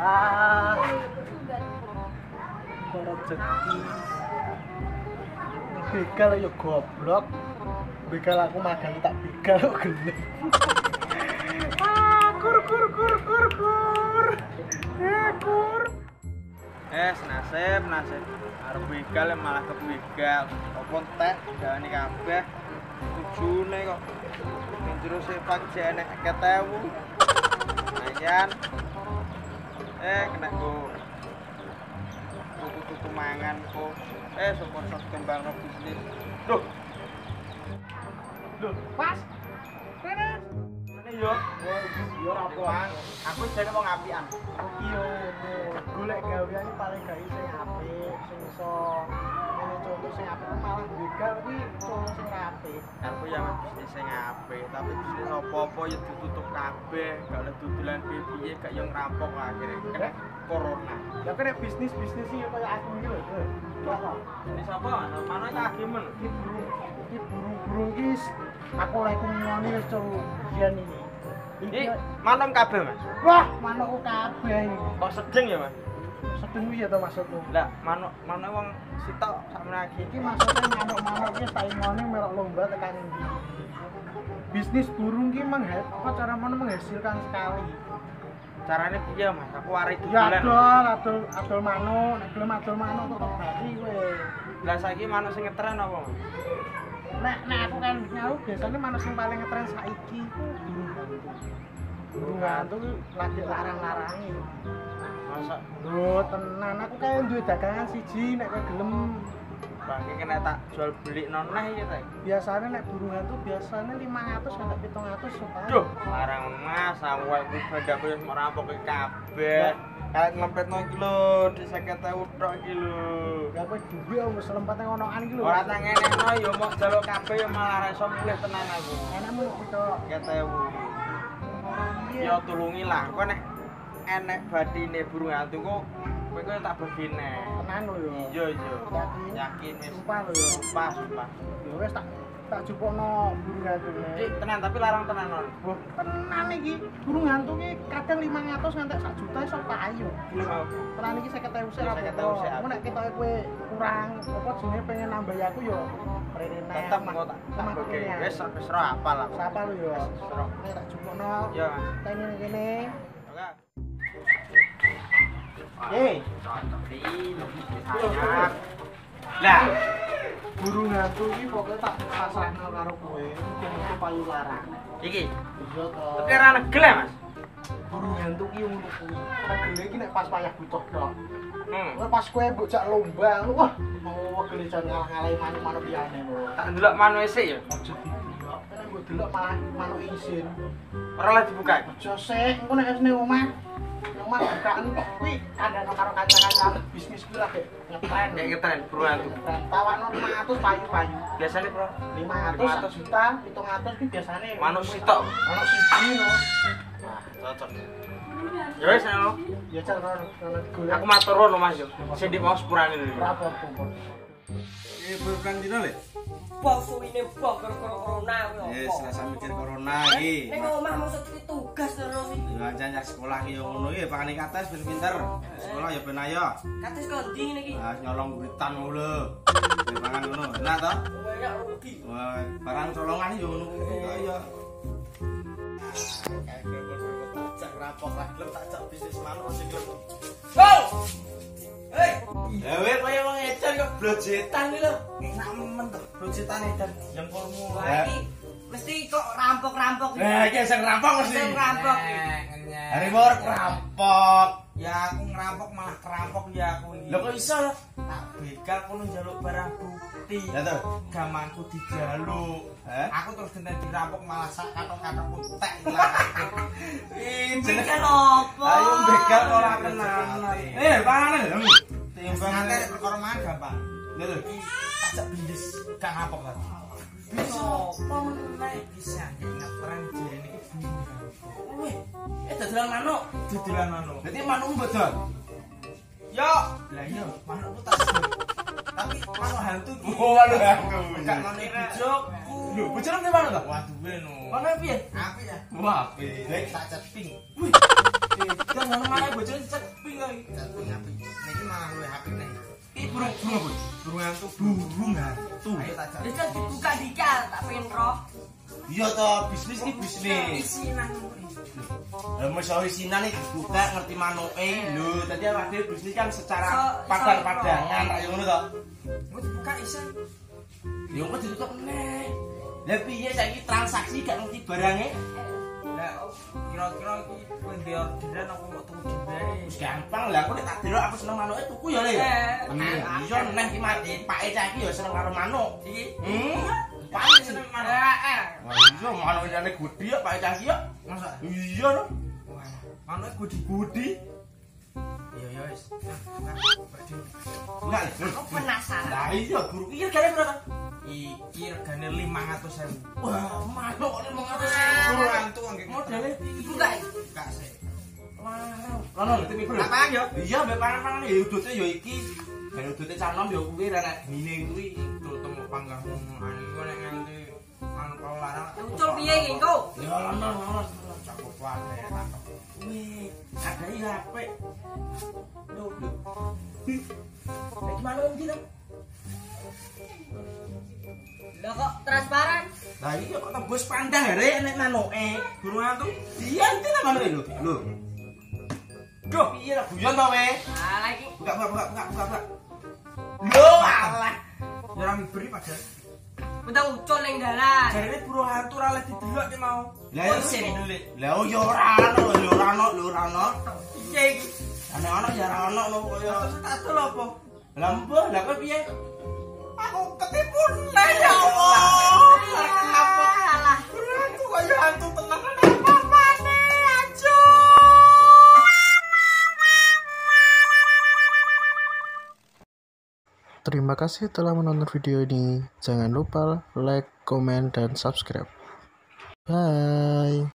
Ah, rezeki. Begal yo goblok. Begal aku magang tak begal kok gelem. Ah, kur. Kur. Nasib. Arep begal malah kebegal. Apa entek gane kabeh. Tujune kok. Ning jero sepak jane 50.000. Lumayan. Kena go. Tuku mangan kok. Sopor-sop kembang no bisnis. Duh. Pas. Kene. Ngene yo. Yo rapoan. Aku jane wong apian. Yo, golek gawean paling gak sing apik, sing iso ngene contoh sing apik malah begal kuwi contoh sing apik. Aku ya bisnis sing apik, tapi bisnis apa-apa ya ditutup kabeh, gak oleh dudulan piye gak yo ngrampok akhire kena corona. Ya kene bisnis iki kaya aku iki lho. Bisnis apa? Mana kagimen? Iki burung ki aku lek ngomongane wis cobian iki. Iki manem kabeh, Mas. Wah, manukku kabeh iki. Kok sedeng ya, Mas? Sedeng iki ya to maksudmu? Lah, manuk wong sitok sakmene lagi. Iki maksudnya manuk-manuk ki saingane melok lomba tekan ndi. Bisnis burung ki apa cara menghasilkan sekali. Carane piye, Mas? Aku arek Ya dudulan. adol manuk, nek gelem adol manuk tetep bari kowe. Lah saiki manuk sing ngetren apa, Mas? Nek aku kan nyau biasanya manuk sing paling ngetren saiki burung hantu lagi larang-larangi. Masa Lho tenan aku kayak duwe dagangan siji nek kowe gelem. bangke kena tak jual beli noneh iki ta. Biasanya nek burung hantu biasanya 500 sampai 700 supaya. Duh, larang Mas, awak ku bedaku wis merampok kabeh. Kayak ngempetno iki lho, di 50.000 tok iki lho. Ya kowe duwe wis lempate ngonoan iki lho. Ora tak ngenekno ya mau njaluk kabeh ya malah ra iso mulih tenan aku. Enakmu lho kita 50.000. Ya tulungi lah, kok nek enek badine burung hantu kok kowe tak bagine. tenan lho yo. Iya. Yakin wis. Sumpah lho yo. Pas. Ya wis tak jupukno burung hantune. Iki tenan tapi larang tenan non. Wah, tenan iki. Burung hantu ki kadang 500 nganti 1 juta iso payu. Tenan iki 50.000 sik apa. 50.000 sik. Aku nek ketoke kowe kurang apa jenenge pengen nambah aku yo mrene Tetep kok tak oke. Wis ora apal aku. Sapa lu yo? Serok. Nek tak jupukno. Iya, Mas. Teni kene. Oke. Lah, burung hantu iki pokoke tak pasrahno karo kowe. Iki metu payu larang. Iki. Iya to. Tapi ora negel ya, Mas? Burung hantu ki ngono kuwi. Regele iki nek pas payah butuh tok. Hmm. Pas kowe mbok jak lomba, wah, mau wegele jan ngalah-ngalahi manuk-manuk liyane lho. Tak ndelok manuk isik ya. Aja didelok. Nek mbok delok malah manuk isin. Ora lah dibuka. Aja sik, engko nek wis ning omah. Omah bukaan kok kuwi kandhane karo kanca-kanca bisnis kuwi lagi ngetren. Kayak ngetren burung hantu. Tawakno 500 payu-payu. Biasanya, Bro, 500 juta, 700 ki biasane manuk sitok. manuk siji no. Wah, cocok. Ya wis lho. Ya jan golek. Aku matur nuwun, Mas yo. Sing dik mau sepurane lho. Berapa pun. Iki bulan dino le. Bos suwine bos gara-gara corona kuwi opo? Yes, rasa mikir corona iki. Ning omah maksud iki tugas terus iki. Ya ancen sekolah ki yo ngono iki, pakane kates ben pinter. Sekolah ya ben ayo. Kates kondi ngene iki. Ah nyolong duitan lho. Pangan ngono, enak to? Banyak rugi. Wah, barang colongan yo ngono kuwi kaya. Kayak tak jak rapok lah, gelem tak jak bisnis manuk sing gelem. Bol! Hei, Ya weh kaya wong edan kok blojetan iki lho. Enak men to, blojetan edan jengkolmu. wah iki mesti kok rampok-rampok iki. Nah, iki sing rampok mesti. Sing rampok. Hari mor rampok. Ya aku ngerampok malah kerampok ya aku iki. Lho kok iso ya? Tak begal kono njaluk barang bukti. Ya to. Gamanku dijaluk. Heh? Aku terus genten dirampok malah sak katok-katokku tek ilang. Jenenge kan opo? Ayo begal ora tenanan. Panganan lho. Timbang nek perkara mangan gampang. Lho lho. Ajak bindis gak ngapok kan. Bisa opo meneh? Bisa ngetren jene iki bunga. Wih, dadelan manuk. Didilan manuk. Berarti manukmu bodol. Yo, lah iya manukku tak sedot. Tapi manuk hantu ki. Oh, manuk hantu. Gak none bojokku. Lho, bojone di mana to? Waduh we no. Mana piye? Apik ya. Wah, apik. Tak cat pink. Wih. Kan ngono malah bojone ceping kok. Tapi niki malah luwe apik nih. Iki burung apa? Burung hantu. Burung hantu. Ayo tak jawab. Edan dibuka dikal, tak pengen roh. Iya toh, bisnis iki bisnis. Isinan. Lah mesti isinan iki dibuka ngerti manuke lho. Dadi awake bisnis kan secara So- padang-padangan kayak ngono toh. Mau dibuka isin. Ya kok ditutup meneh. Lah piye saiki transaksi gak ngerti barange? Lah kira-kira iki kowe ndek orderan apa mau tuku dhewe? Wis gampang lah, aku nek tak delok aku seneng manuke tuku ya le. Iya neh iki mati Pak Eca iki ya seneng karo manuk. Iki Pak paling seneng manuk. Wah iya manuk jane gede ya Pak Eca iki ya. Masa? Iya lho. Wah, manuke gudi-gudi. Iya ya wis. Nah, Badhe. Enggak. Aku penasaran. Lah iya guru iki regane berapa? Iki regane 500.000. Wah, manuk kok 500. Burung hantu nggih. Modele Dibuka. Buka sih. Wah, ono ngerti mikir. Apaan yo? Iya, mbek pangan-pangan ya udute ya iki. Ben udute canom ya kuwi ra nek ngene kuwi. Temu panggahmu anu iku nek nganti anu kalau larang. Ucul piye iki engko? Ya ono. Cakup wae tangkep. Wih, ada iya HP. Loh. Lagi mana om gitu? Lah kok transparan? Lah iya kok tembus pandang ya rek nek manuke. Burung hantu. Iya enti lah manuke lho. Lho. Duh, piye lah guyon to we? Nah, lagi. Buka. Lho, alah. Ya ora miberi padahal. Udah ucul ning dalan. Jarine burung hantu ora oleh didelok ki mau. Lah iya sih dulu. Lah oh ya ora ono. Piye iki? Ana ya ora ono lho kaya. Tak adol apa? Lah mbah, lah kok piye? Aku ketipu nah ya Allah. Alah. Burung hantu kaya hantu tenan apa-apane aja. Terima kasih telah menonton video ini. Jangan lupa like, komen, dan subscribe. Bye.